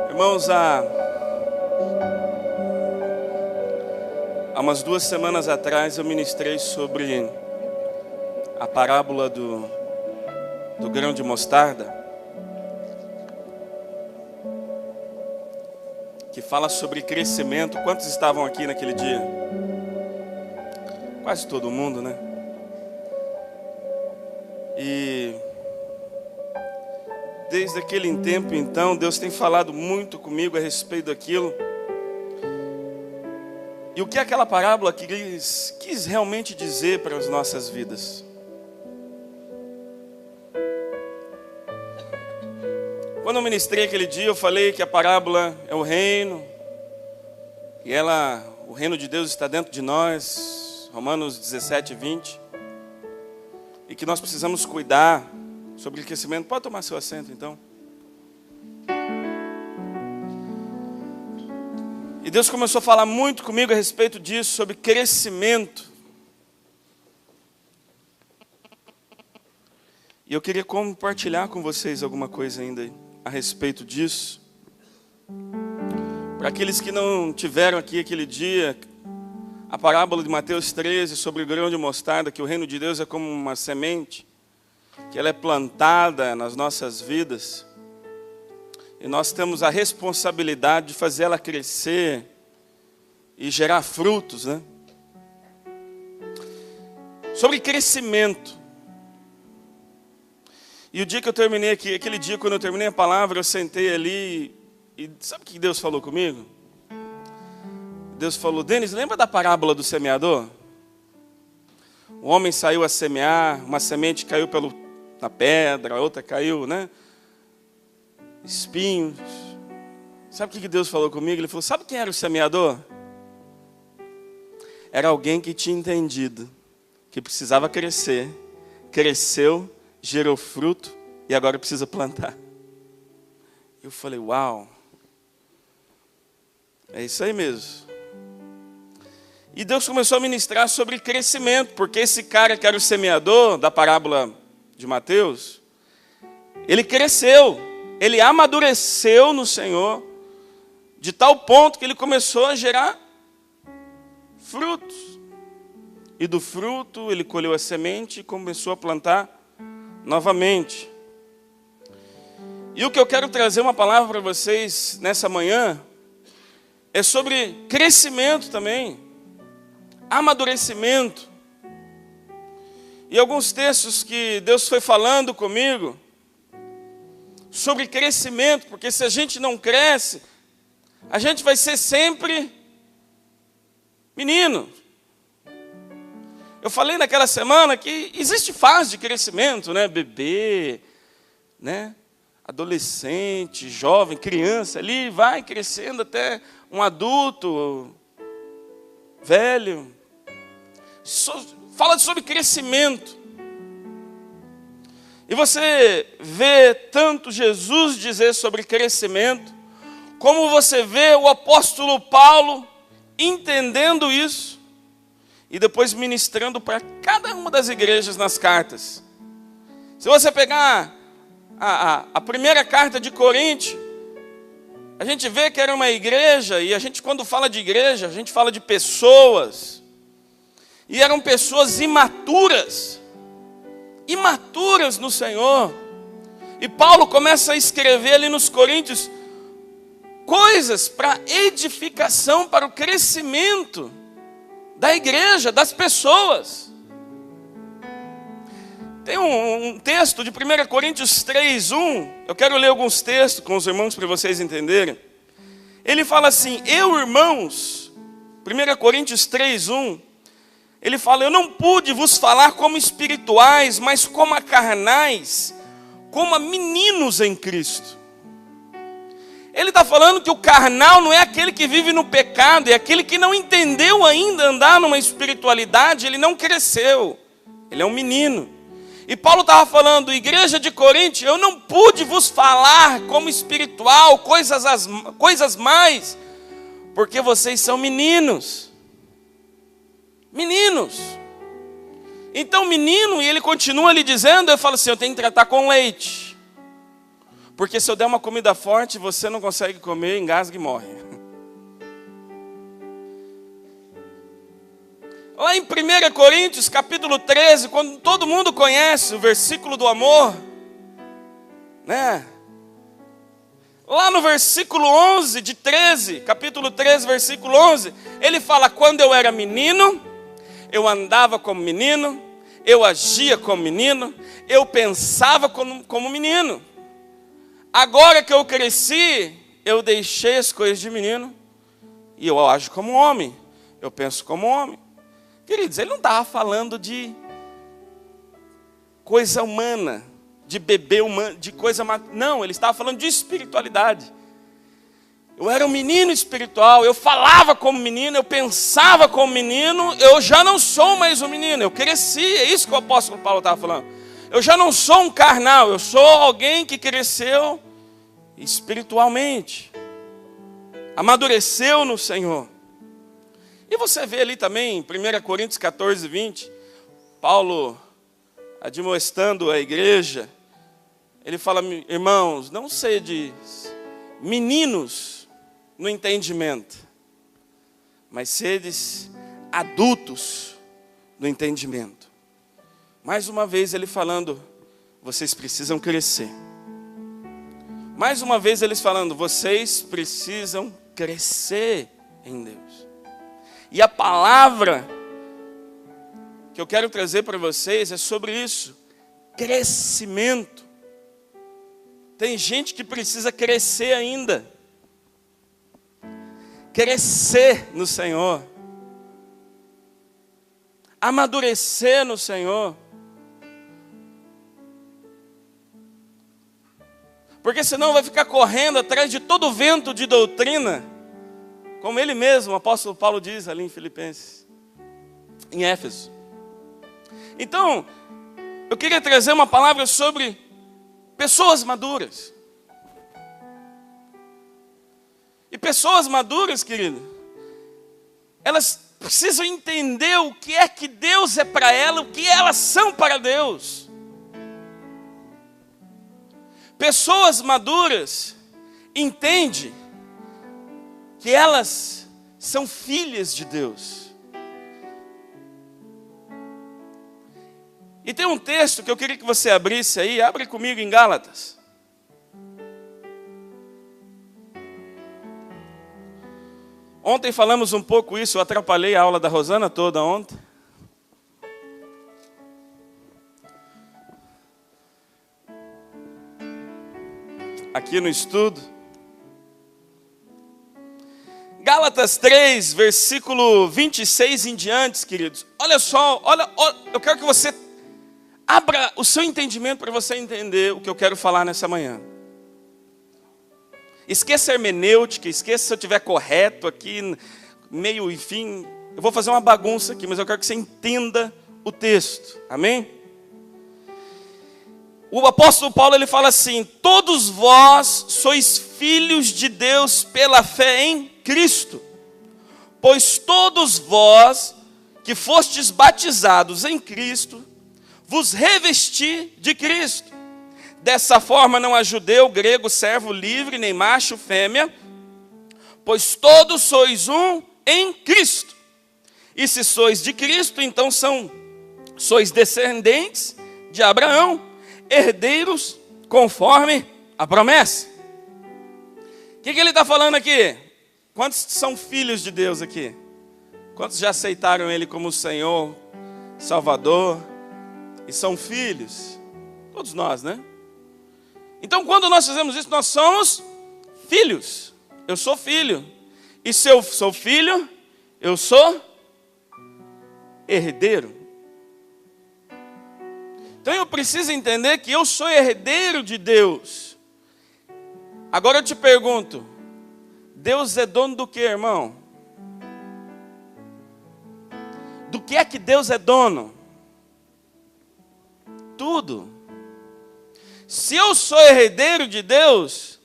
Irmãos, há umas 2 semanas atrás eu ministrei sobre a parábola do grão de mostarda, que fala sobre crescimento. Quantos estavam aqui naquele dia? Quase todo mundo, né? E desde aquele tempo, então, Deus tem falado muito comigo a respeito daquilo. E o que aquela parábola quis realmente dizer para as nossas vidas? Quando eu ministrei aquele dia, eu falei que a parábola é o reino, e o reino de Deus está dentro de nós, Romanos 17, 20, e que nós precisamos cuidar sobre o crescimento. Pode tomar seu assento, então. E Deus começou a falar muito comigo a respeito disso, sobre crescimento. E eu queria compartilhar com vocês alguma coisa ainda a respeito disso. Para aqueles que não tiveram aqui aquele dia, a parábola de Mateus 13 sobre o grão de mostarda, que o reino de Deus é como uma semente, que ela é plantada nas nossas vidas, e nós temos a responsabilidade de fazer ela crescer e gerar frutos, né? Sobre crescimento. E o dia que eu terminei aqui, aquele dia quando eu terminei a palavra, eu sentei ali e sabe o que Deus falou comigo? Deus falou: Denis, lembra da parábola do semeador? O homem saiu a semear, uma semente caiu na pedra, a outra caiu, né? Espinhos. Sabe o que Deus falou comigo? Ele falou: sabe quem era o semeador? Era alguém que tinha entendido que precisava crescer, cresceu, gerou fruto e agora precisa plantar. Eu falei: uau, é isso aí mesmo. E Deus começou a ministrar sobre crescimento, porque esse cara que era o semeador da parábola de Mateus, ele cresceu, ele amadureceu no Senhor, de tal ponto que ele começou a gerar frutos. E do fruto ele colheu a semente e começou a plantar novamente. E o que eu quero trazer uma palavra para vocês nessa manhã é sobre crescimento também, amadurecimento. E alguns textos que Deus foi falando comigo sobre crescimento, porque se a gente não cresce, a gente vai ser sempre menino. Eu falei naquela semana que existe fase de crescimento, né? Bebê, né? Adolescente, jovem, criança, ali vai crescendo até um adulto, velho. Fala sobre crescimento. E você vê tanto Jesus dizer sobre crescimento, como você vê o apóstolo Paulo entendendo isso e depois ministrando para cada uma das igrejas nas cartas. Se você pegar a primeira carta de Coríntios, a gente vê que era uma igreja, e a gente, quando fala de igreja, a gente fala de pessoas, e eram pessoas imaturas no Senhor. E Paulo começa a escrever ali nos Coríntios coisas para edificação, para o crescimento da igreja, das pessoas. Tem um texto de 1 Coríntios 3:1, eu quero ler alguns textos com os irmãos para vocês entenderem. Ele fala assim: eu, irmãos, 1 Coríntios 3:1, ele fala: eu não pude vos falar como espirituais, mas como a carnais, como a meninos em Cristo. Ele está falando que o carnal não é aquele que vive no pecado, é aquele que não entendeu ainda andar numa espiritualidade, ele não cresceu, ele é um menino. E Paulo estava falando: igreja de Corinto, eu não pude vos falar como espiritual, coisas mais, porque vocês são meninos. Meninos. Então menino, e ele continua lhe dizendo, eu falo assim: eu tenho que tratar com leite. Porque se eu der uma comida forte, você não consegue comer, engasga e morre. Lá em 1 Coríntios, capítulo 13, quando todo mundo conhece o versículo do amor, né? Lá no versículo 11 de 13, capítulo 13, versículo 11, ele fala: quando eu era menino, eu andava como menino, eu agia como menino, eu pensava como menino. Agora que eu cresci, eu deixei as coisas de menino e eu ajo como homem, eu penso como homem. Queridos, ele não estava falando de coisa humana, de bebê humano, de coisa... Não, ele estava falando de espiritualidade. Eu era um menino espiritual, eu falava como menino, eu pensava como menino, eu já não sou mais um menino, eu cresci, é isso que o apóstolo Paulo estava falando. Eu já não sou um carnal, eu sou alguém que cresceu espiritualmente, amadureceu no Senhor. E você vê ali também, em 1 Coríntios 14, 20, Paulo admoestando a igreja, ele fala: irmãos, não sedes meninos no entendimento, mas sedes adultos no entendimento. Mais uma vez ele falando, vocês precisam crescer. Mais uma vez eles falando, vocês precisam crescer em Deus. E a palavra que eu quero trazer para vocês é sobre isso, crescimento. Tem gente que precisa crescer ainda, crescer no Senhor, amadurecer no Senhor, porque senão vai ficar correndo atrás de todo vento de doutrina, como ele mesmo, o apóstolo Paulo diz ali em Filipenses, em Éfeso. Então, eu queria trazer uma palavra sobre pessoas maduras. E pessoas maduras, querido, elas precisam entender o que é que Deus é para elas, o que elas são para Deus. Pessoas maduras entendem que elas são filhas de Deus. E tem um texto que eu queria que você abrisse aí, abre comigo em Gálatas. Ontem falamos um pouco isso, eu atrapalhei a aula da Rosana toda ontem. Aqui no estudo. Gálatas 3, versículo 26 em diante, queridos. Olha só, olha, eu quero que você abra o seu entendimento para você entender o que eu quero falar nessa manhã. Esqueça a hermenêutica, esqueça se eu estiver correto aqui, meio, enfim. Eu vou fazer uma bagunça aqui, mas eu quero que você entenda o texto. Amém? O apóstolo Paulo, ele fala assim: todos vós sois filhos de Deus pela fé em Cristo. Pois todos vós que fostes batizados em Cristo, vos revesti de Cristo. Dessa forma não há judeu, grego, servo, livre, nem macho, fêmea, pois todos sois um em Cristo. E se sois de Cristo, então sois descendentes de Abraão, herdeiros conforme a promessa. O que ele está falando aqui? Quantos são filhos de Deus aqui? Quantos já aceitaram Ele como Senhor, Salvador e são filhos? Todos nós, né? Então, quando nós fazemos isso, nós somos filhos. Eu sou filho. E se eu sou filho, eu sou herdeiro. Então, eu preciso entender que eu sou herdeiro de Deus. Agora eu te pergunto, Deus é dono do que, irmão? Do que é que Deus é dono? Tudo. Se eu sou herdeiro de Deus,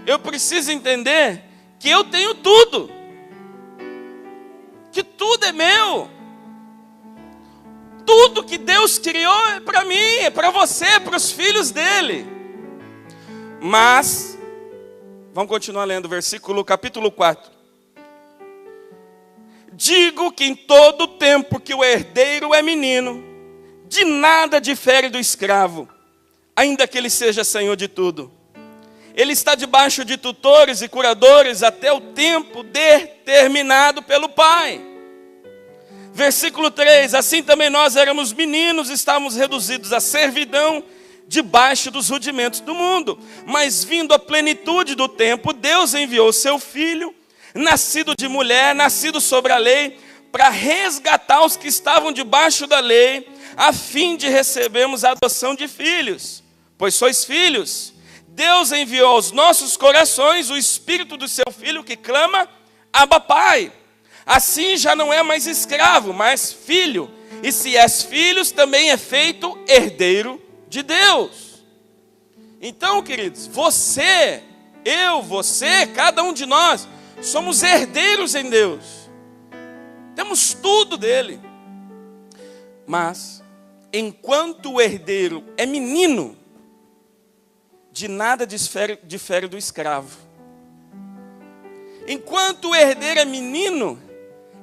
eu preciso entender que eu tenho tudo. Que tudo é meu. Tudo que Deus criou é para mim, é para você, é para os filhos dele. Mas, vamos continuar lendo, capítulo 4. Digo que em todo tempo que o herdeiro é menino, de nada difere do escravo, ainda que ele seja senhor de tudo. Ele está debaixo de tutores e curadores até o tempo determinado pelo Pai. Versículo 3, assim também nós éramos meninos, estávamos reduzidos à servidão, debaixo dos rudimentos do mundo. Mas vindo a plenitude do tempo, Deus enviou seu Filho, nascido de mulher, nascido sobre a lei, para resgatar os que estavam debaixo da lei, a fim de recebermos a adoção de filhos. Pois sois filhos. Deus enviou aos nossos corações o Espírito do seu Filho que clama, Abba, Pai. Assim já não é mais escravo, mas filho. E se és filhos, também é feito herdeiro de Deus. Então, queridos, você, eu, você, cada um de nós, somos herdeiros em Deus. Temos tudo dele. Mas, enquanto o herdeiro é menino, de nada difere do escravo. Enquanto o herdeiro é menino,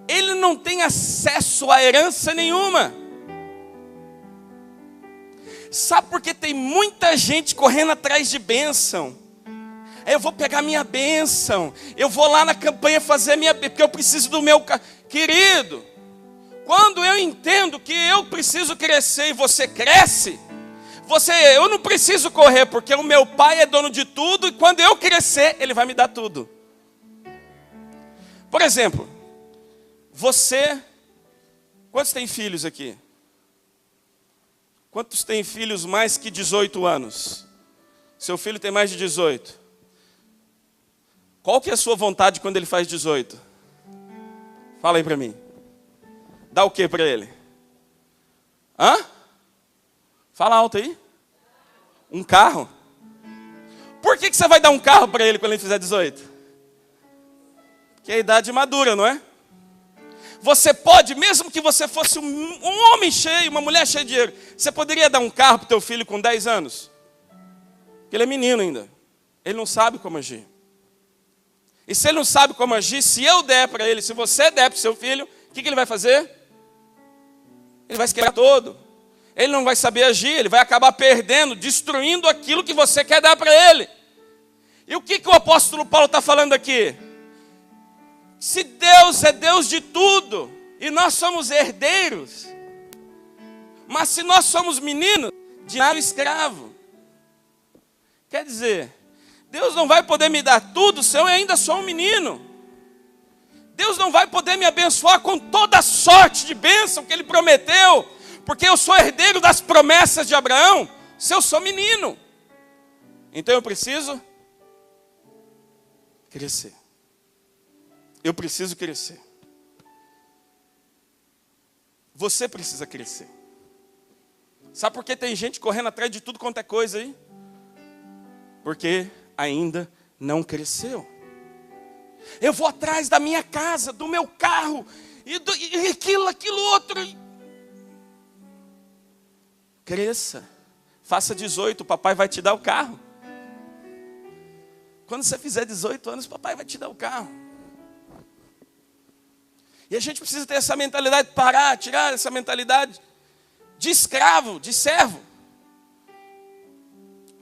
ele não tem acesso a herança nenhuma. Sabe por que tem muita gente correndo atrás de bênção? Eu vou pegar minha bênção, eu vou lá na campanha fazer minha bênção, porque eu preciso do meu... Querido, quando eu entendo que eu preciso crescer e você cresce, eu não preciso correr, porque o meu pai é dono de tudo, e quando eu crescer, ele vai me dar tudo. Por exemplo, quantos tem filhos aqui? Quantos tem filhos mais que 18 anos? Seu filho tem mais de 18. Qual que é a sua vontade quando ele faz 18? Fala aí para mim. Dá o que para ele? Hã? Fala alto aí. Um carro? Por que você vai dar um carro para ele quando ele fizer 18? Porque é a idade madura, não é? Você pode, mesmo que você fosse um homem cheio, uma mulher cheia de dinheiro, você poderia dar um carro para o teu filho com 10 anos? Porque ele é menino ainda. Ele não sabe como agir. E se ele não sabe como agir, se eu der para ele, se você der para o seu filho, o que ele vai fazer? Ele vai se quebrar todo. Ele não vai saber agir, ele vai acabar perdendo, destruindo aquilo que você quer dar para ele. E o que o apóstolo Paulo está falando aqui? Se Deus é Deus de tudo, e nós somos herdeiros, mas se nós somos meninos, de nada escravo. Quer dizer, Deus não vai poder me dar tudo se eu ainda sou um menino. Deus não vai poder me abençoar com toda a sorte de bênção que Ele prometeu, porque eu sou herdeiro das promessas de Abraão, se eu sou menino. Então eu preciso crescer. Eu preciso crescer. Você precisa crescer. Sabe por que tem gente correndo atrás de tudo quanto é coisa aí? Porque ainda não cresceu. Eu vou atrás da minha casa, do meu carro, e aquilo outro. Cresça. Faça 18, o papai vai te dar o carro. Quando você fizer 18 anos, o papai vai te dar o carro. E a gente precisa ter essa mentalidade, tirar essa mentalidade de escravo, de servo.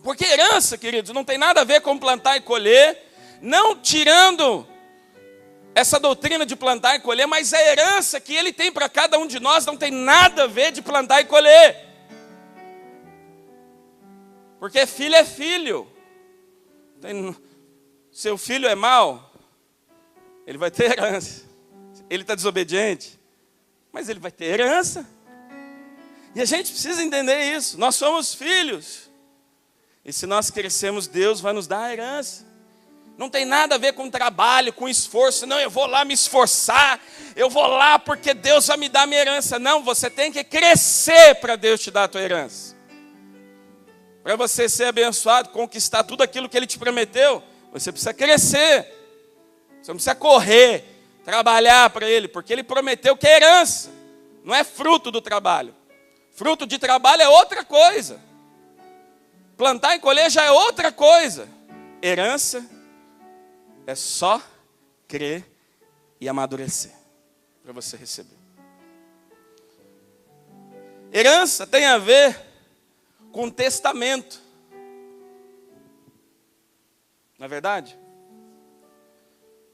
Porque herança, queridos, não tem nada a ver com plantar e colher, não tirando essa doutrina de plantar e colher, mas a herança que Ele tem para cada um de nós não tem nada a ver de plantar e colher. Porque filho é filho. Seu filho é mau, ele vai ter herança. Ele está desobediente, mas ele vai ter herança. E a gente precisa entender isso. Nós somos filhos. E se nós crescemos, Deus vai nos dar a herança. Não tem nada a ver com trabalho, com esforço. Não, eu vou lá me esforçar. Eu vou lá porque Deus vai me dar a minha herança. Não, você tem que crescer para Deus te dar a tua herança. Para você ser abençoado, conquistar tudo aquilo que Ele te prometeu, você precisa crescer. Você não precisa correr, trabalhar para Ele, porque Ele prometeu que é herança. Não é fruto do trabalho. Fruto de trabalho é outra coisa. Plantar e colher já é outra coisa. Herança é só crer e amadurecer para você receber. Herança tem a ver com testamento. Não é verdade?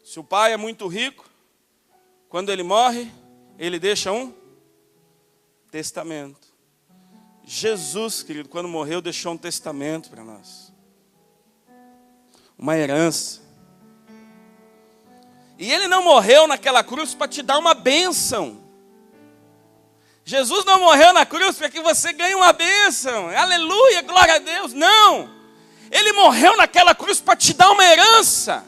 Se o pai é muito rico, quando ele morre, ele deixa um testamento. Jesus, querido, quando morreu, deixou um testamento para nós. Uma herança. E ele não morreu naquela cruz para te dar uma bênção. Jesus não morreu na cruz para que você ganhe uma bênção. Aleluia, glória a Deus. Não. Ele morreu naquela cruz para te dar uma herança.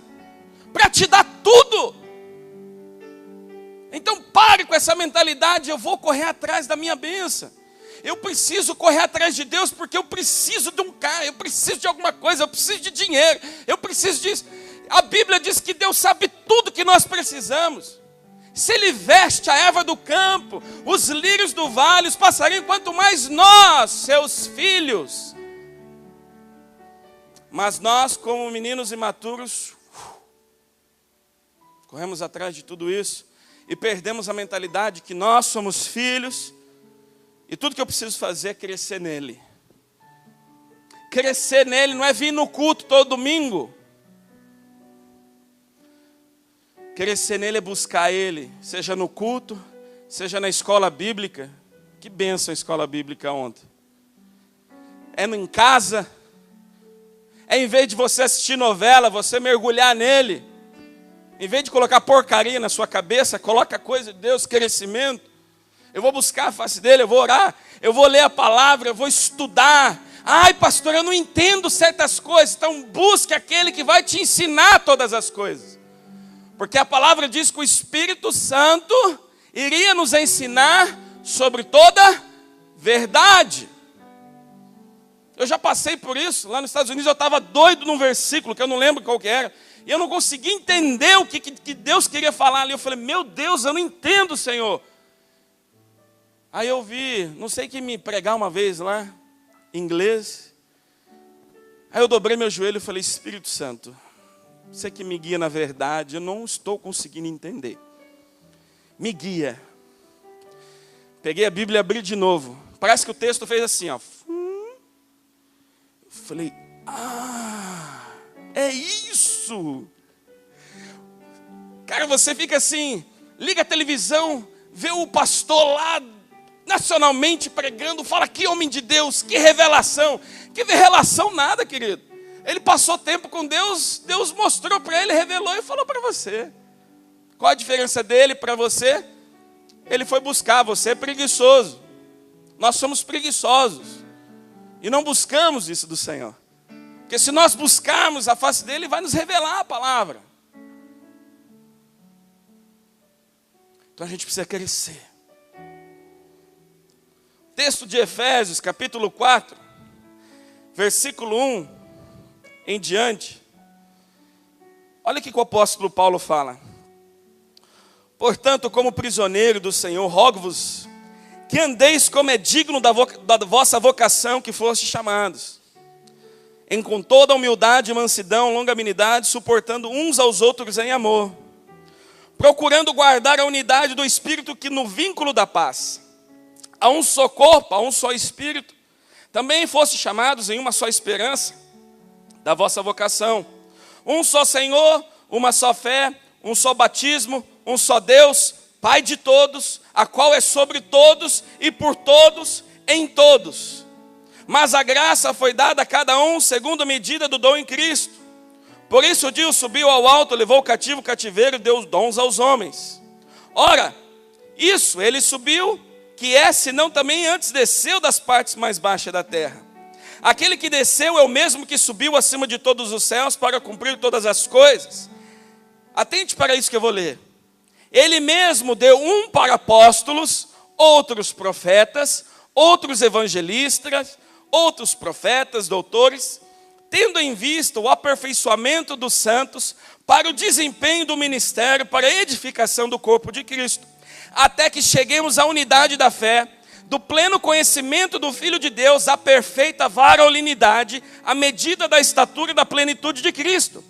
Para te dar tudo. Então pare com essa mentalidade. Eu vou correr atrás da minha bênção. Eu preciso correr atrás de Deus porque eu preciso de um carro. Eu preciso de alguma coisa. Eu preciso de dinheiro. Eu preciso disso. A Bíblia diz que Deus sabe tudo que nós precisamos. Se Ele veste a erva do campo, os lírios do vale, os passarinhos, quanto mais nós, seus filhos. Mas nós, como meninos imaturos, corremos atrás de tudo isso e perdemos a mentalidade que nós somos filhos e tudo que eu preciso fazer é crescer nele. Crescer nele não é vir no culto todo domingo. Crescer nele é buscar ele, seja no culto, seja na escola bíblica. Que bênção a escola bíblica ontem. É em casa. É em vez de você assistir novela, você mergulhar nele. Em vez de colocar porcaria na sua cabeça, coloca a coisa de Deus, crescimento. Eu vou buscar a face dele, eu vou orar, eu vou ler a palavra, eu vou estudar. Ai, pastor, eu não entendo certas coisas. Então busque aquele que vai te ensinar todas as coisas. Porque a palavra diz que o Espírito Santo iria nos ensinar sobre toda verdade. Eu já passei por isso. Lá nos Estados Unidos eu estava doido num versículo que eu não lembro qual que era. E eu não conseguia entender o que Deus queria falar ali. Eu falei, meu Deus, eu não entendo, Senhor. Aí eu vi, não sei quem me pregar uma vez lá, em inglês. Aí eu dobrei meu joelho e falei, Espírito Santo, você que me guia na verdade, eu não estou conseguindo entender. Me guia. Peguei a Bíblia e abri de novo. Parece que o texto fez assim, ó. Falei, é isso. Cara, você fica assim, liga a televisão, vê o pastor lá, nacionalmente pregando, fala, que homem de Deus, que revelação. Que revelação nada, querido. Ele passou tempo com Deus, Deus mostrou para ele, revelou e falou para você. Qual a diferença dele para você? Ele foi buscar, você é preguiçoso. Nós somos preguiçosos. E não buscamos isso do Senhor. Porque se nós buscarmos a face dele, Ele vai nos revelar a palavra. Então a gente precisa crescer. Texto de Efésios, capítulo 4, versículo 1 em diante. Olha o que o apóstolo Paulo fala. Portanto, como prisioneiro do Senhor, rogo-vos que andeis como é digno da vossa vocação que foste chamados, em com toda humildade, mansidão, longanimidade, suportando uns aos outros em amor, procurando guardar a unidade do Espírito que no vínculo da paz. Há um só corpo, há um só Espírito, também foste chamados em uma só esperança da vossa vocação. Um só Senhor, uma só fé, um só batismo, um só Deus, Pai de todos, a qual é sobre todos e por todos, em todos. Mas a graça foi dada a cada um segundo a medida do dom em Cristo. Por isso o Deus subiu ao alto, levou o cativo o cativeiro e deu dons aos homens. Ora, isso ele subiu, que é, senão também antes desceu das partes mais baixas da terra. Aquele que desceu é o mesmo que subiu acima de todos os céus para cumprir todas as coisas. Atente para isso que eu vou ler. Ele mesmo deu um para apóstolos, outros profetas, outros evangelistas, outros profetas, doutores, tendo em vista o aperfeiçoamento dos santos para o desempenho do ministério, para a edificação do corpo de Cristo, até que cheguemos à unidade da fé, do pleno conhecimento do Filho de Deus, à perfeita varonilidade, à medida da estatura e da plenitude de Cristo,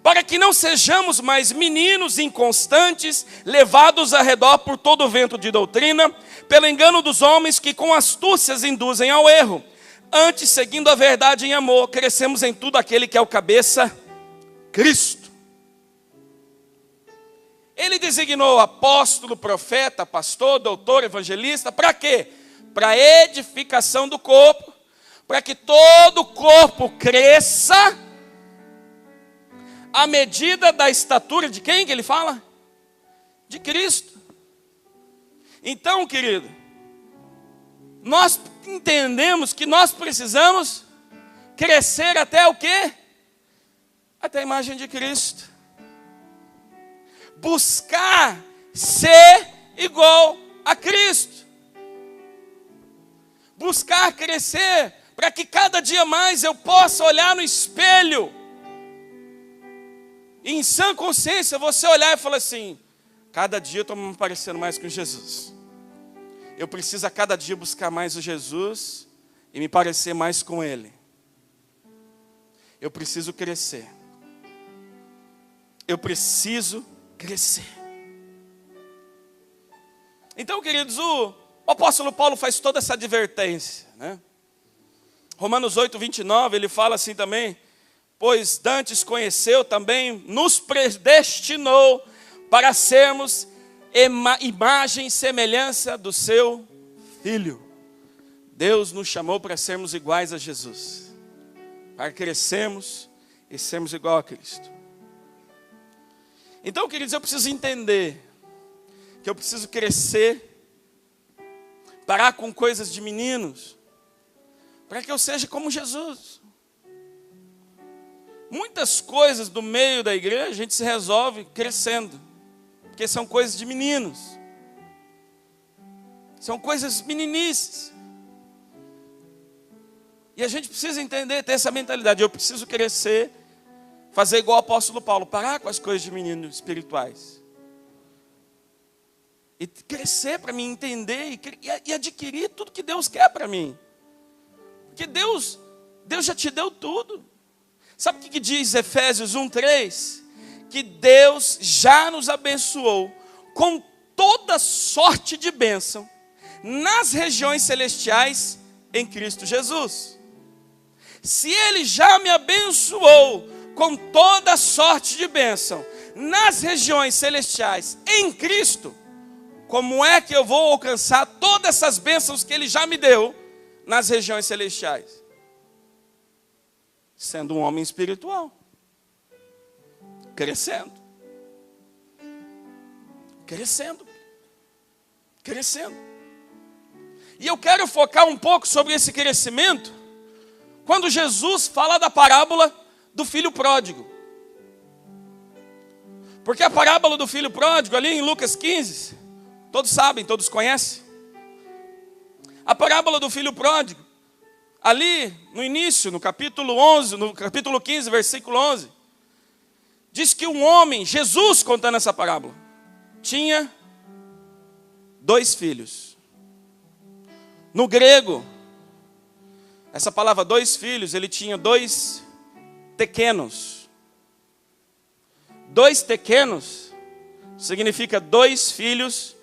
para que não sejamos mais meninos inconstantes, levados a redor por todo o vento de doutrina, pelo engano dos homens que com astúcias induzem ao erro. Antes, seguindo a verdade em amor, crescemos em tudo aquele que é o cabeça, Cristo. Ele designou apóstolo, profeta, pastor, doutor, evangelista, para quê? Para edificação do corpo, para que todo o corpo cresça à medida da estatura de quem que ele fala? De Cristo. Então, querido, nós entendemos que nós precisamos crescer até o quê? Até a imagem de Cristo. Buscar ser igual a Cristo. Buscar crescer para que cada dia mais eu possa olhar no espelho e em sã consciência você olhar e falar assim: cada dia eu estou me parecendo mais com Jesus. Eu preciso a cada dia buscar mais o Jesus e me parecer mais com Ele. Eu preciso crescer. Eu preciso crescer. Então, queridos, o apóstolo Paulo faz toda essa advertência, né? Romanos 8, 29, ele fala assim também: pois dantes conheceu também, nos predestinou para sermos imagem e semelhança do seu Filho. Deus nos chamou para sermos iguais a Jesus, para crescermos e sermos igual a Cristo. Então, queridos, eu preciso entender que eu preciso crescer, parar com coisas de meninos, para que eu seja como Jesus. Muitas coisas do meio da igreja a gente se resolve crescendo, porque são coisas de meninos, são coisas meninices. E a gente precisa entender, ter essa mentalidade: eu preciso crescer, fazer igual o apóstolo Paulo, parar com as coisas de meninos espirituais. E crescer para mim entender e adquirir tudo que Deus quer para mim. Porque Deus já te deu tudo. Sabe o que diz Efésios 1:3? Que Deus já nos abençoou com toda sorte de bênção nas regiões celestiais em Cristo Jesus. Se Ele já me abençoou com toda sorte de bênção nas regiões celestiais em Cristo, como é que eu vou alcançar todas essas bênçãos que Ele já me deu nas regiões celestiais? Sendo um homem espiritual, crescendo, E eu quero focar um pouco sobre esse crescimento, quando Jesus fala da parábola do filho pródigo. Porque a parábola do filho pródigo, ali em Lucas 15, todos sabem, todos conhecem. A parábola do filho pródigo, ali no início, no capítulo 11, no capítulo 15, versículo 11, diz que um homem, Jesus contando essa parábola, tinha 2 filhos. No grego, essa palavra 2 filhos, ele tinha 2 tequenos. 2 tequenos significa 2 filhos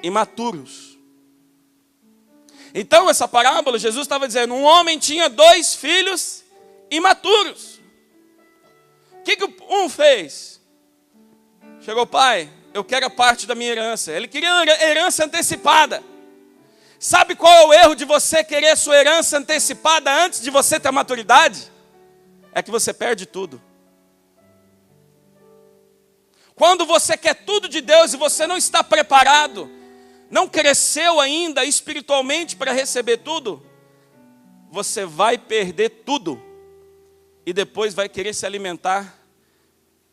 imaturos. Então, essa parábola, Jesus estava dizendo: um homem tinha 2 filhos imaturos. O que um fez? Chegou: pai, eu quero a parte da minha herança. Ele queria herança antecipada. Sabe qual é o erro de você querer sua herança antecipada antes de você ter maturidade? É que você perde tudo. Quando você quer tudo de Deus e você não está preparado, não cresceu ainda espiritualmente para receber tudo, você vai perder tudo e depois vai querer se alimentar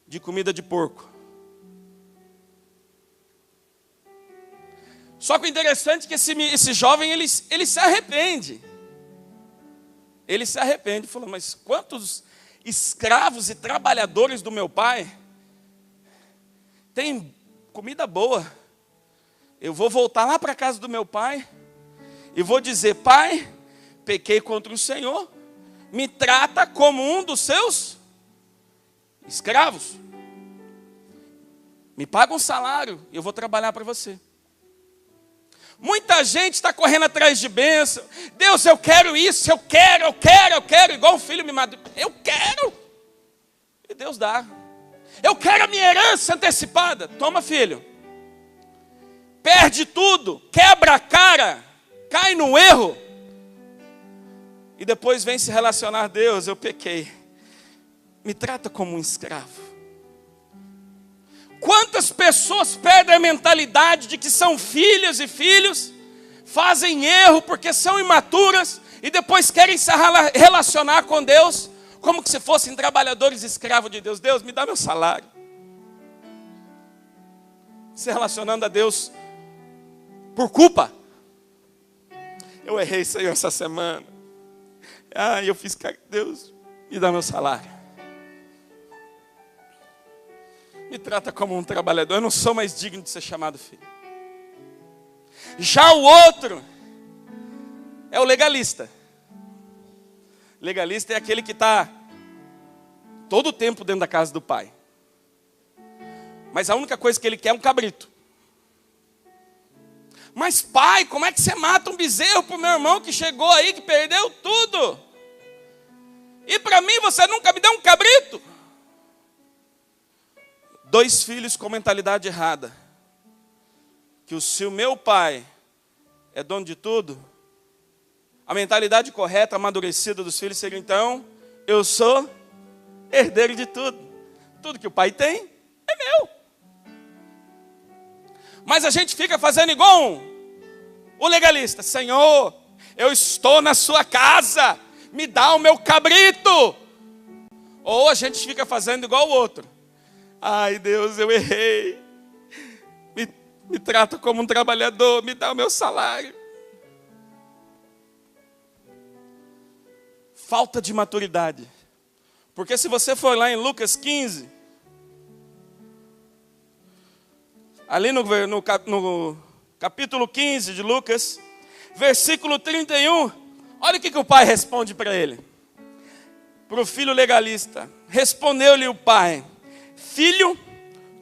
de comida de porco. Só que o interessante é que esse jovem, ele se arrepende. Ele se arrepende, falou: mas quantos escravos e trabalhadores do meu pai têm comida boa? Eu vou voltar lá para a casa do meu pai e vou dizer: Pai, pequei contra o Senhor, me trata como um dos seus escravos. Me paga um salário e eu vou trabalhar para você. Muita gente está correndo atrás de bênção. Deus, eu quero isso, eu quero, igual um filho mimado. Eu quero. E Deus dá. Eu quero a minha herança antecipada. Toma, filho. Perde tudo, quebra a cara, cai no erro. E depois vem se relacionar: Deus, eu pequei. Me trata como um escravo. Quantas pessoas perdem a mentalidade de que são filhas e filhos, fazem erro porque são imaturas e depois querem se relacionar com Deus como se fossem trabalhadores escravos de Deus. Deus, me dá meu salário. Se relacionando a Deus por culpa. Eu errei, Senhor, essa semana. Eu fiz, Deus, me dá meu salário. Me trata como um trabalhador. Eu não sou mais digno de ser chamado filho. Já o outro é o legalista. Legalista é aquele que está todo o tempo dentro da casa do pai. Mas a única coisa que ele quer é um cabrito. Mas pai, como é que você mata um bezerro para o meu irmão que chegou aí, que perdeu tudo? E para mim você nunca me deu um cabrito? 2 filhos com mentalidade errada. Que se o meu pai é dono de tudo, a mentalidade correta, amadurecida dos filhos seria então: eu sou herdeiro de tudo. Tudo que o pai tem é meu. Mas a gente fica fazendo igual o legalista: Senhor, eu estou na sua casa, me dá o meu cabrito. Ou a gente fica fazendo igual o outro: ai Deus, eu errei, me trata como um trabalhador, me dá o meu salário. Falta de maturidade. Porque se você for lá em Lucas 15, ali no capítulo 15 de Lucas, versículo 31, olha o que o pai responde para ele. Para o filho legalista: respondeu-lhe o pai: Filho,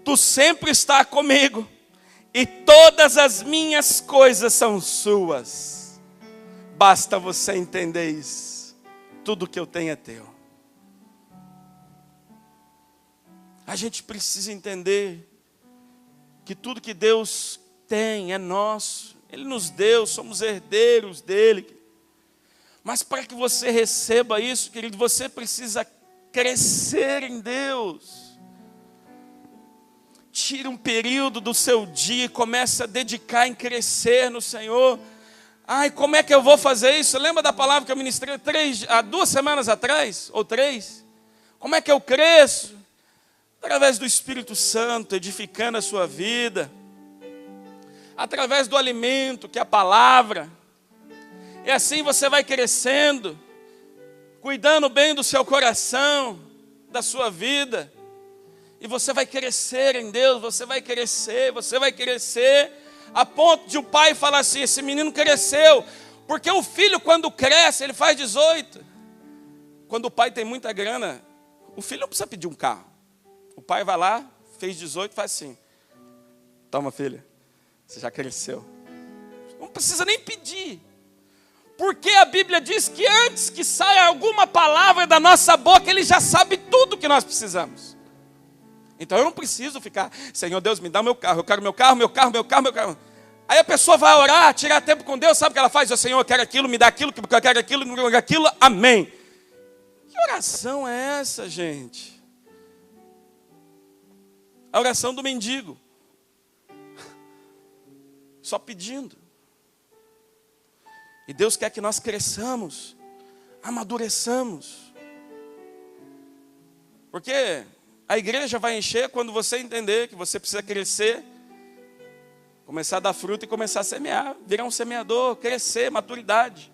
tu sempre está comigo, e todas as minhas coisas são suas. Basta você entender isso. Tudo que eu tenho é teu. A gente precisa entender que tudo que Deus tem é nosso. Ele nos deu, somos herdeiros dele. Mas para que você receba isso, querido, você precisa crescer em Deus. Tire um período do seu dia e comece a dedicar em crescer no Senhor. Ai, como é que eu vou fazer isso? Lembra da palavra que eu ministrei há 2 semanas atrás? Ou 3? Como é que eu cresço? Através do Espírito Santo, edificando a sua vida. Através do alimento, que é a palavra. E assim você vai crescendo, cuidando bem do seu coração, da sua vida. E você vai crescer em Deus, você vai crescer, a ponto de o pai falar assim: esse menino cresceu. Porque o filho, quando cresce, ele faz 18. Quando o pai tem muita grana, o filho não precisa pedir um carro. O pai vai lá, fez 18, faz assim: toma, filha, você já cresceu. Não precisa nem pedir. Porque a Bíblia diz que antes que saia alguma palavra da nossa boca, ele já sabe tudo que nós precisamos. Então eu não preciso ficar: Senhor Deus, me dá meu carro, eu quero meu carro. Aí a pessoa vai orar, tirar tempo com Deus, sabe o que ela faz? Senhor, eu quero aquilo, me dá aquilo, que eu quero aquilo, amém. Que oração é essa, gente? A oração do mendigo. Só pedindo. E Deus quer que nós cresçamos, amadureçamos. Porque a igreja vai encher quando você entender que você precisa crescer, começar a dar fruto e começar a semear, virar um semeador, crescer, maturidade.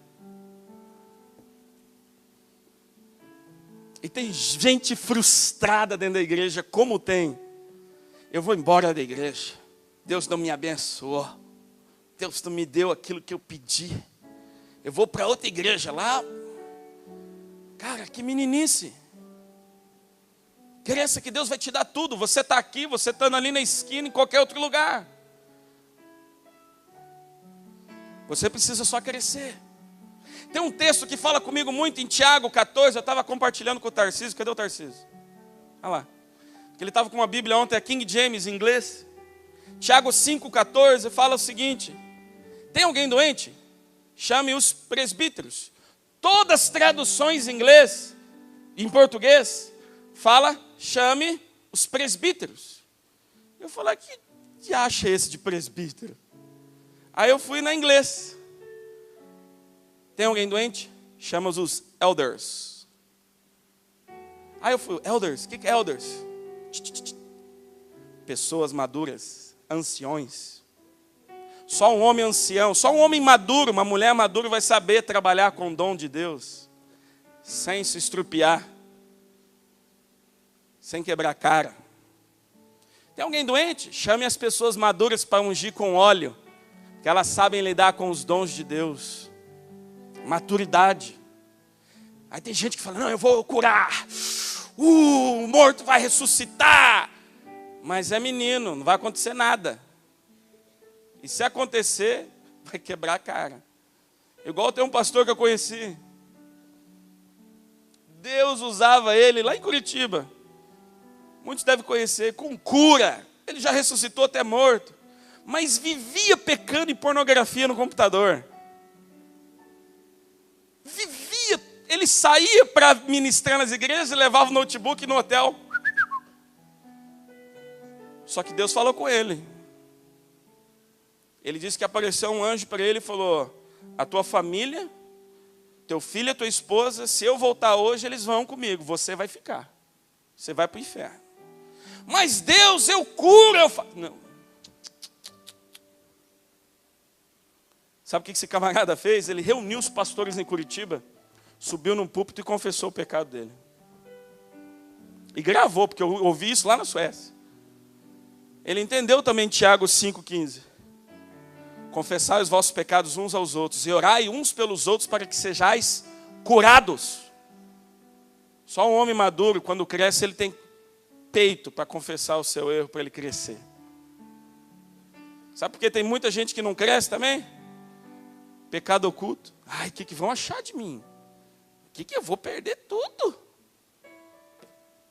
E tem gente frustrada dentro da igreja, como tem. Eu vou embora da igreja, Deus não me abençoou, Deus não me deu aquilo que eu pedi. Eu vou para outra igreja lá. Cara, que meninice. Cresça que Deus vai te dar tudo. Você está aqui, você está ali na esquina, em qualquer outro lugar. Você precisa só crescer. Tem um texto que fala comigo muito em Tiago 14. Eu estava compartilhando com o Tarcísio. Cadê o Tarcísio? Olha lá. Ele estava com uma Bíblia ontem, a King James, em inglês. Tiago 5,14 fala o seguinte: tem alguém doente? Chame os presbíteros. Todas as traduções em inglês, em português, fala, chame os presbíteros. Eu falei, que acha esse de presbítero? Aí eu fui na inglês. Tem alguém doente? Chama os elders. Aí eu fui, elders, o que é elders? Pessoas maduras, anciões. Só um homem ancião, só um homem maduro, uma mulher madura vai saber trabalhar com o dom de Deus, sem se estrupiar, sem quebrar a cara. Tem alguém doente? Chame as pessoas maduras para ungir com óleo, que elas sabem lidar com os dons de Deus. Maturidade. Aí tem gente que fala, não, eu vou curar, o morto vai ressuscitar. Mas é menino, não vai acontecer nada. E se acontecer, vai quebrar a cara. Igual tem um pastor que eu conheci. Deus usava ele lá em Curitiba. Muitos devem conhecer, com cura. Ele já ressuscitou até morto. Mas vivia pecando em pornografia no computador. Vivia. Ele saía para ministrar nas igrejas e levava o notebook no hotel. Só que Deus falou com ele. Ele disse que apareceu um anjo para ele e falou, a tua família, teu filho e a tua esposa, se eu voltar hoje, eles vão comigo. Você vai ficar. Você vai para o inferno. Mas Deus, eu curo. Não. Sabe o que esse camarada fez? Ele reuniu os pastores em Curitiba, subiu num púlpito e confessou o pecado dele. E gravou, porque eu ouvi isso lá na Suécia. Ele entendeu também Tiago 5,15. Confessai os vossos pecados uns aos outros e orai uns pelos outros para que sejais curados. Só um homem maduro, quando cresce, ele tem peito para confessar o seu erro, para ele crescer. Sabe por que tem muita gente que não cresce também? Pecado oculto. Ai, o que vão achar de mim? O que eu vou perder tudo?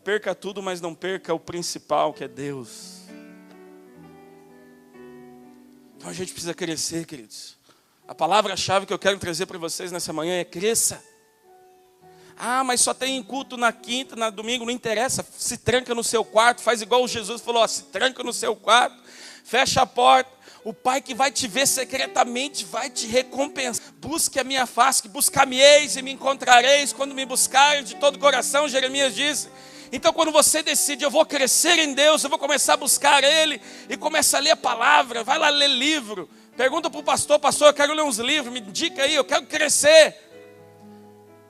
Perca tudo, mas não perca o principal, que é Deus. Então a gente precisa crescer, queridos. A palavra-chave que eu quero trazer para vocês nessa manhã é cresça. Ah, mas só tem culto na quinta, na domingo, não interessa. Se tranca no seu quarto, faz igual Jesus falou, ó, se tranca no seu quarto, fecha a porta. O Pai que vai te ver secretamente vai te recompensar. Busque a minha face, que buscar-me-eis e me encontrareis quando me buscares de todo o coração, Jeremias disse. Então quando você decide, eu vou crescer em Deus, eu vou começar a buscar Ele, e começa a ler a palavra, vai lá ler livro, pergunta para o pastor, eu quero ler uns livros, me indica aí, eu quero crescer.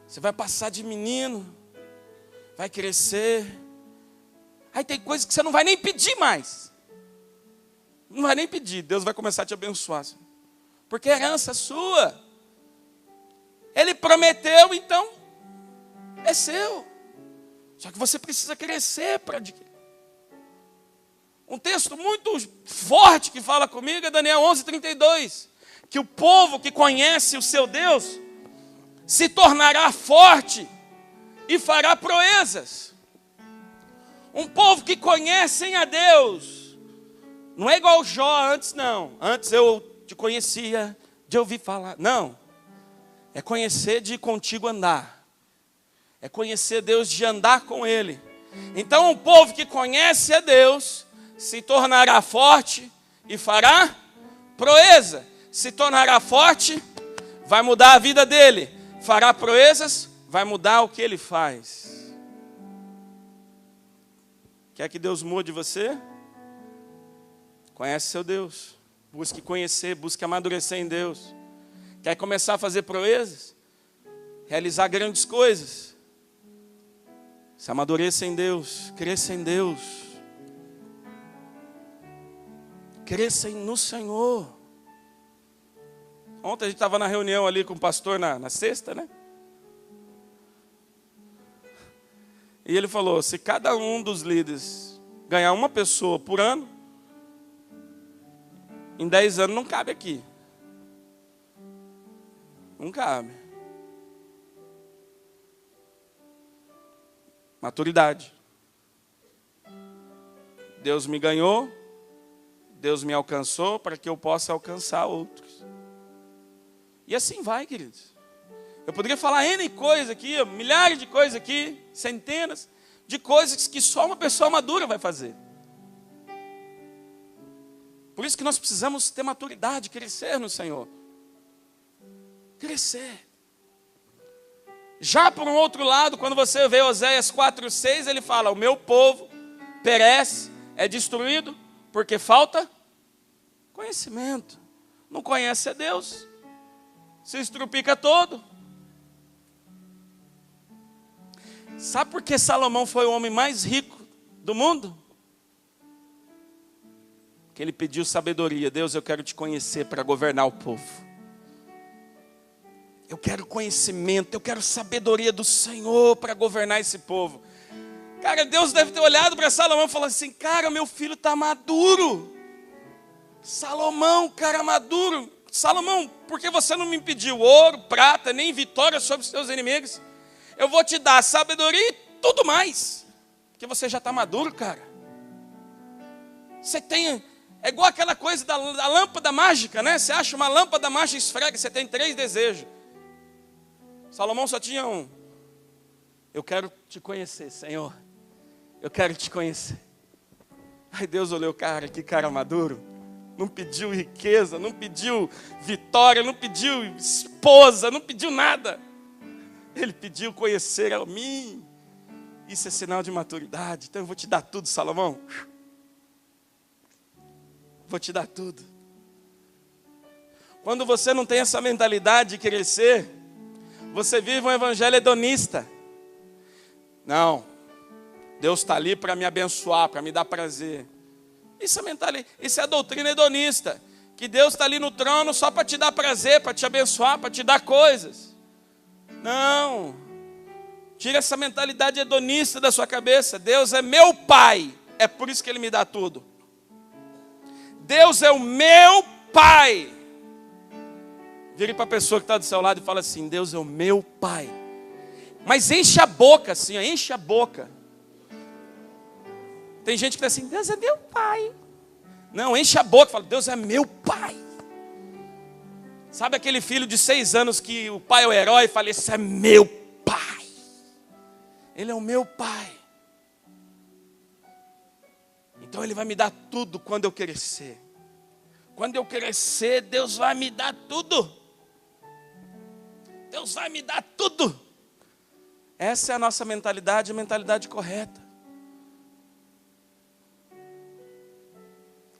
Você vai passar de menino, vai crescer, aí tem coisas que você não vai nem pedir mais, não vai nem pedir, Deus vai começar a te abençoar, porque é herança sua, Ele prometeu, então é seu. Só que você precisa crescer para adquirir. Um texto muito forte que fala comigo é Daniel 11:32. Que o povo que conhece o seu Deus se tornará forte e fará proezas. Um povo que conhece a Deus. Não é igual Jó antes, não. Antes eu te conhecia, de ouvir falar. Não. É conhecer de contigo andar. É conhecer Deus, de andar com Ele. Então um povo que conhece a Deus se tornará forte e fará proeza. Se tornará forte, vai mudar a vida dele. Fará proezas, vai mudar o que ele faz. Quer que Deus mude você? Conhece seu Deus. Busque conhecer, busque amadurecer em Deus. Quer começar a fazer proezas? Realizar grandes coisas? Se amadureça em Deus, cresça em Deus. Cresça no Senhor. Ontem a gente estava na reunião ali com o pastor na sexta, né? E ele falou, se cada um dos líderes ganhar uma pessoa por ano, em 10 anos não cabe aqui. Não cabe. Maturidade. Deus me ganhou, Deus me alcançou para que eu possa alcançar outros. E assim vai, queridos. Eu poderia falar N coisas aqui, milhares de coisas aqui, centenas de coisas que só uma pessoa madura vai fazer. Por isso que nós precisamos ter maturidade, crescer no Senhor. Crescer. Já por um outro lado, quando você vê Oséias 4:6, ele fala, o meu povo perece, é destruído, porque falta conhecimento. Não conhece a Deus. Se estrupica todo. Sabe por que Salomão foi o homem mais rico do mundo? Que ele pediu sabedoria. Deus, eu quero te conhecer para governar o povo. Eu quero conhecimento, eu quero sabedoria do Senhor para governar esse povo. Cara, Deus deve ter olhado para Salomão e falado assim, cara, meu filho está maduro. Salomão, cara maduro. Salomão, por que você não me pediu ouro, prata, nem vitória sobre os seus inimigos? Eu vou te dar sabedoria e tudo mais. Porque você já está maduro, cara. Você tem... É igual aquela coisa da lâmpada mágica, né? Você acha uma lâmpada mágica, esfrega, você tem 3 desejos. Salomão só tinha um. Eu quero te conhecer, Senhor. Eu quero te conhecer. Aí Deus olhou, cara, que cara maduro. Não pediu riqueza, não pediu vitória, não pediu esposa, não pediu nada. Ele pediu conhecer a mim. Isso é sinal de maturidade. Então eu vou te dar tudo, Salomão. Vou te dar tudo. Quando você não tem essa mentalidade de crescer, você vive um evangelho hedonista. Não. Deus está ali para me abençoar, para me dar prazer. Isso é a doutrina hedonista. Que Deus está ali no trono só para te dar prazer, para te abençoar, para te dar coisas. Não. Tira essa mentalidade hedonista da sua cabeça. Deus é meu Pai. É por isso que Ele me dá tudo. Deus é o meu Pai. Vire para a pessoa que está do seu lado e fala assim, Deus é o meu Pai. Mas enche a boca assim, ó, enche a boca. Tem gente que está assim, Deus é meu Pai. Não, enche a boca e fala, Deus é meu Pai. Sabe aquele filho de 6 anos que o pai é o herói e fala, esse é meu Pai. Ele é o meu Pai. Então Ele vai me dar tudo quando eu crescer. Quando eu crescer, Deus vai me dar tudo. Deus vai me dar tudo. Essa é a nossa mentalidade, a mentalidade correta.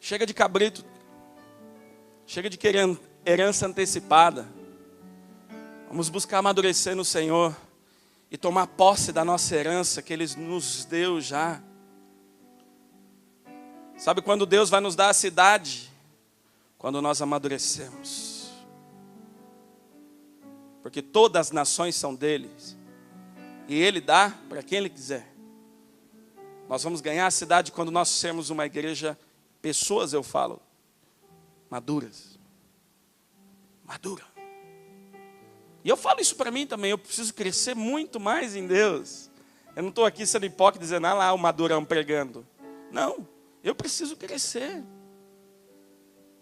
Chega de cabrito. Chega de querer herança antecipada. Vamos buscar amadurecer no Senhor e tomar posse da nossa herança que Ele nos deu já. Sabe quando Deus vai nos dar a cidade? Quando nós amadurecemos. Porque todas as nações são deles. E Ele dá para quem Ele quiser. Nós vamos ganhar a cidade quando nós sermos uma igreja, pessoas eu falo, maduras. Madura. E eu falo isso para mim também, eu preciso crescer muito mais em Deus. Eu não estou aqui sendo hipócrita dizendo, ah lá o madurão pregando. Não, eu preciso crescer.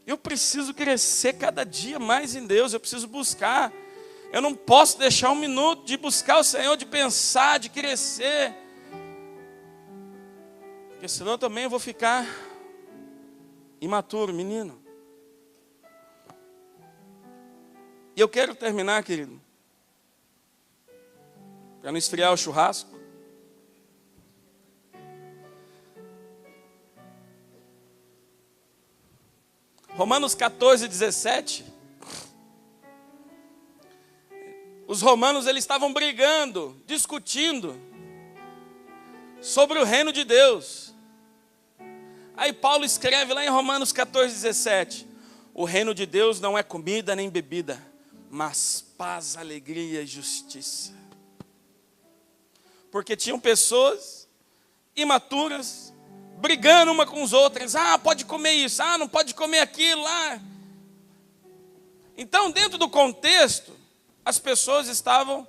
Eu preciso crescer cada dia mais em Deus, eu preciso buscar. Eu não posso deixar um minuto de buscar o Senhor, de pensar, de crescer. Porque senão também eu vou ficar imaturo, menino. E eu quero terminar, querido, para não esfriar o churrasco. Romanos 14:17. Os romanos, eles estavam brigando, discutindo sobre o reino de Deus. Aí Paulo escreve lá em Romanos 14:17. O reino de Deus não é comida nem bebida, mas paz, alegria e justiça. Porque tinham pessoas imaturas, brigando uma com as outras. Ah, pode comer isso, não pode comer aquilo lá. Então, dentro do contexto, as pessoas estavam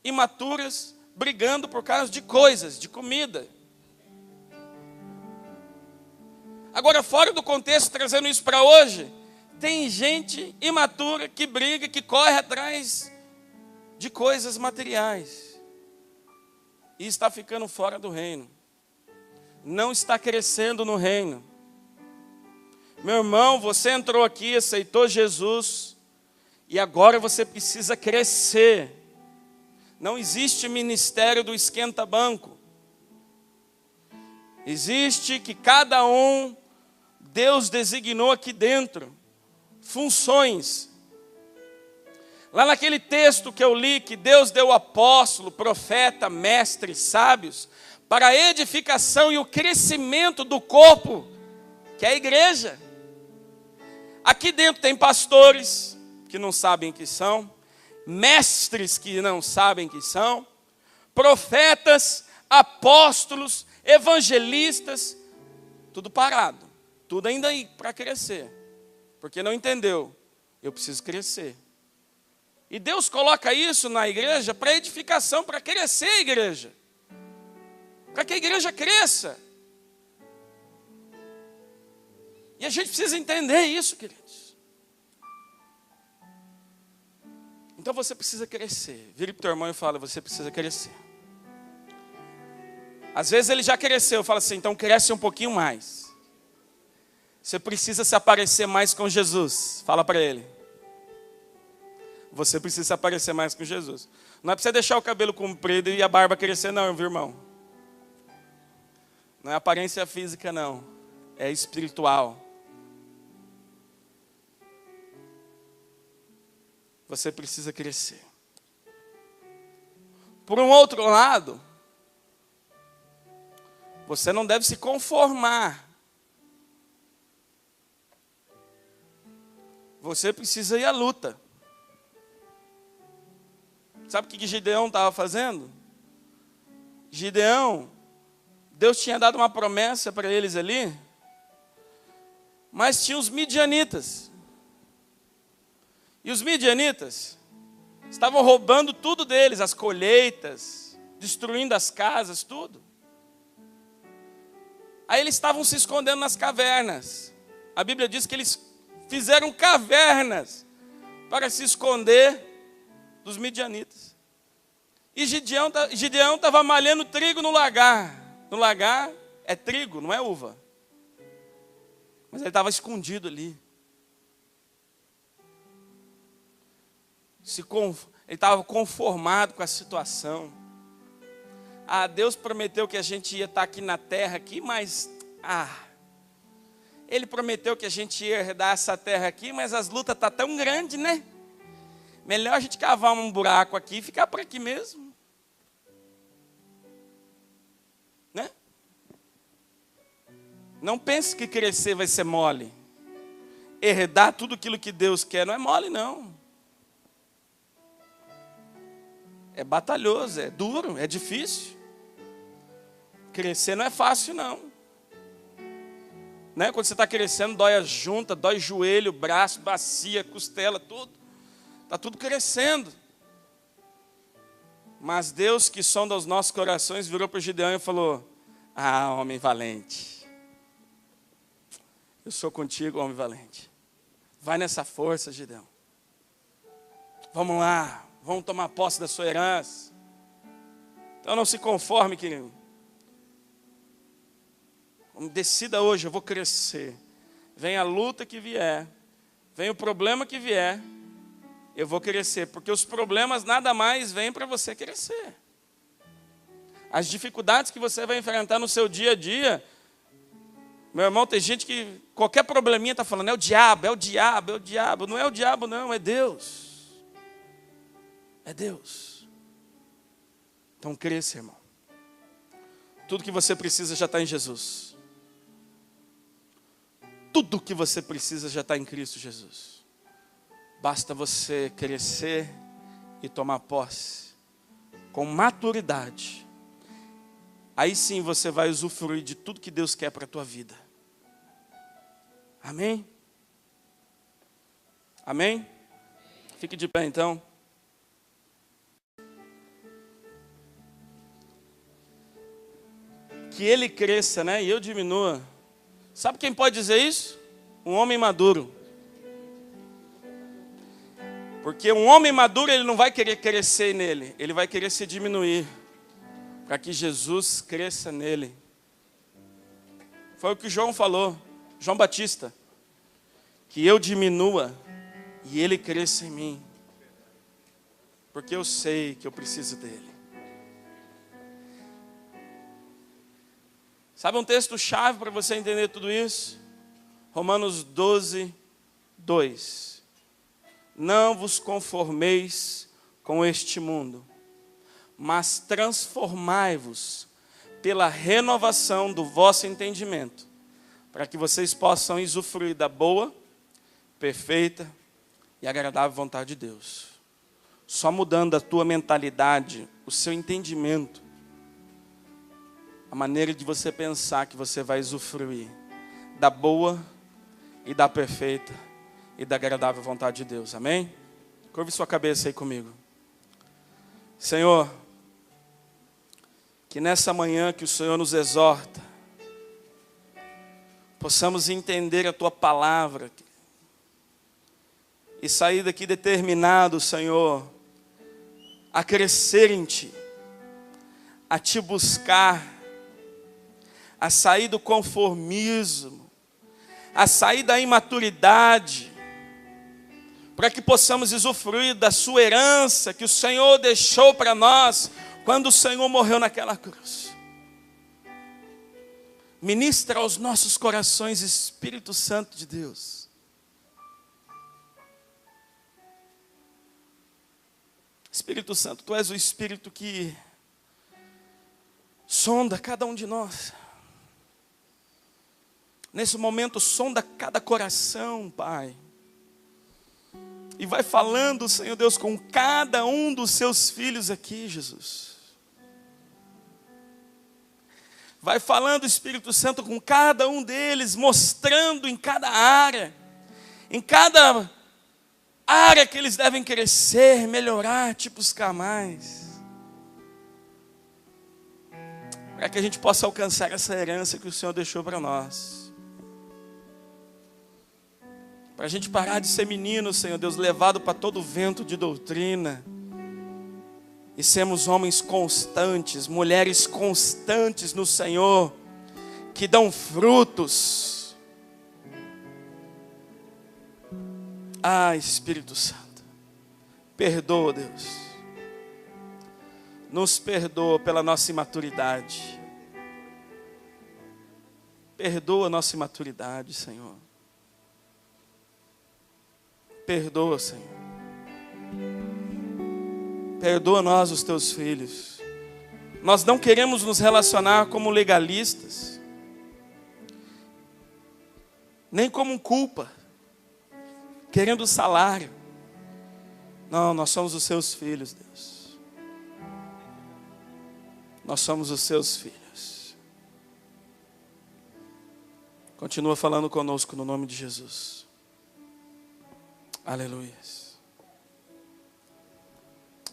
imaturas, brigando por causa de coisas, de comida. Agora, fora do contexto, trazendo isso para hoje, tem gente imatura que briga, que corre atrás de coisas materiais. E está ficando fora do reino. Não está crescendo no reino. Meu irmão, você entrou aqui, aceitou Jesus, e agora você precisa crescer. Não existe ministério do esquenta-banco. Existe que cada um, Deus designou aqui dentro, funções. Lá naquele texto que eu li, que Deus deu apóstolo, profeta, mestre, sábios, para a edificação e o crescimento do corpo, que é a igreja. Aqui dentro tem pastores, que não sabem que são, mestres que não sabem que são, profetas, apóstolos, evangelistas, tudo parado, tudo ainda aí para crescer, porque não entendeu, eu preciso crescer. E Deus coloca isso na igreja para edificação, para crescer a igreja, para que a igreja cresça. E a gente precisa entender isso, queridos. Então você precisa crescer. Vire para o teu irmão e fala, você precisa crescer. Às vezes ele já cresceu, fala assim, então cresce um pouquinho mais. Você precisa se aparecer mais com Jesus. Fala para ele. Você precisa se aparecer mais com Jesus. Não é para você deixar o cabelo comprido e a barba crescer não, viu, irmão? Não é aparência física não, é espiritual. Você precisa crescer. Por um outro lado, você não deve se conformar. Você precisa ir à luta. Sabe o que Gideão estava fazendo? Gideão, Deus tinha dado uma promessa para eles ali, mas tinha os midianitas. E os midianitas estavam roubando tudo deles, as colheitas, destruindo as casas, tudo. Aí eles estavam se escondendo nas cavernas. A Bíblia diz que eles fizeram cavernas para se esconder dos midianitas. E Gideão estava malhando trigo no lagar. No lagar é trigo, não é uva. Mas ele estava escondido ali. Ele estava conformado com a situação. Deus prometeu que a gente ia estar aqui na terra, mas Ele prometeu que a gente ia herdar essa terra aqui, mas as lutas estão tão grandes, né? Melhor a gente cavar um buraco aqui e ficar por aqui mesmo. Né? Não pense que crescer vai ser mole. Herdar tudo aquilo que Deus quer não é mole, não. É batalhoso, é duro, é difícil. Crescer não é fácil, não. Né? Quando você está crescendo, dói a junta, dói joelho, braço, bacia, costela, tudo. Está tudo crescendo. Mas Deus, que sonda os nossos corações, virou para o Gideão e falou, homem valente. Eu sou contigo, homem valente. Vai nessa força, Gideão. Vamos lá. Vamos tomar posse da sua herança. Então não se conforme, querido. Decida hoje, eu vou crescer. Vem a luta que vier, vem o problema que vier, eu vou crescer. Porque os problemas nada mais vêm para você crescer. As dificuldades que você vai enfrentar no seu dia a dia. Meu irmão, tem gente que qualquer probleminha está falando, é o diabo, é o diabo, é o diabo. Não é o diabo não, é Deus. É Deus. Então cresça, irmão. Tudo que você precisa já está em Jesus. tudo que você precisa já está em Cristo Jesus. Basta você crescer e tomar posse com maturidade. Aí sim você vai usufruir de tudo que Deus quer para a tua vida. Amém? Amém? Fique de pé então. Que ele cresça, né? E eu diminua. Sabe quem pode dizer isso? Um homem maduro. Porque um homem maduro, ele não vai querer crescer nele, ele vai querer se diminuir, para que Jesus cresça nele. Foi o que João falou, João Batista, que eu diminua e ele cresça em mim, porque eu sei que eu preciso dele. Sabe um texto-chave para você entender tudo isso? Romanos 12, 2. Não vos conformeis com este mundo, mas transformai-vos pela renovação do vosso entendimento, para que vocês possam usufruir da boa, perfeita e agradável vontade de Deus. Só mudando a tua mentalidade, o seu entendimento, a maneira de você pensar, que você vai usufruir da boa e da perfeita e da agradável vontade de Deus. Amém? Curve sua cabeça aí comigo. Senhor, que nessa manhã que o Senhor nos exorta, possamos entender a Tua palavra e sair daqui determinado, Senhor, a crescer em Ti, a Te buscar, a sair do conformismo, a sair da imaturidade, para que possamos usufruir da sua herança que o Senhor deixou para nós quando o Senhor morreu naquela cruz. Ministra aos nossos corações, Espírito Santo de Deus. Espírito Santo, Tu és o Espírito que sonda cada um de nós. Nesse momento, sonda cada coração, Pai. E vai falando, Senhor Deus, com cada um dos seus filhos aqui, Jesus. Vai falando, Espírito Santo, com cada um deles, mostrando em cada área que eles devem crescer, melhorar, Te buscar mais. Para que a gente possa alcançar essa herança que o Senhor deixou para nós. Para a gente parar de ser menino, Senhor Deus, levado para todo vento de doutrina. E sermos homens constantes, mulheres constantes no Senhor, que dão frutos. Ah, Espírito Santo, perdoa, Deus. Nos perdoa pela nossa imaturidade. Perdoa a nossa imaturidade, Senhor. Perdoa, Senhor. Perdoa nós, os Teus filhos. Nós não queremos nos relacionar como legalistas, nem como culpa, querendo salário. Não, nós somos os Seus filhos, Deus. Nós somos os Seus filhos. Continua falando conosco no nome de Jesus. Aleluia.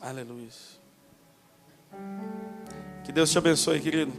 Aleluia. Que Deus te abençoe, querido.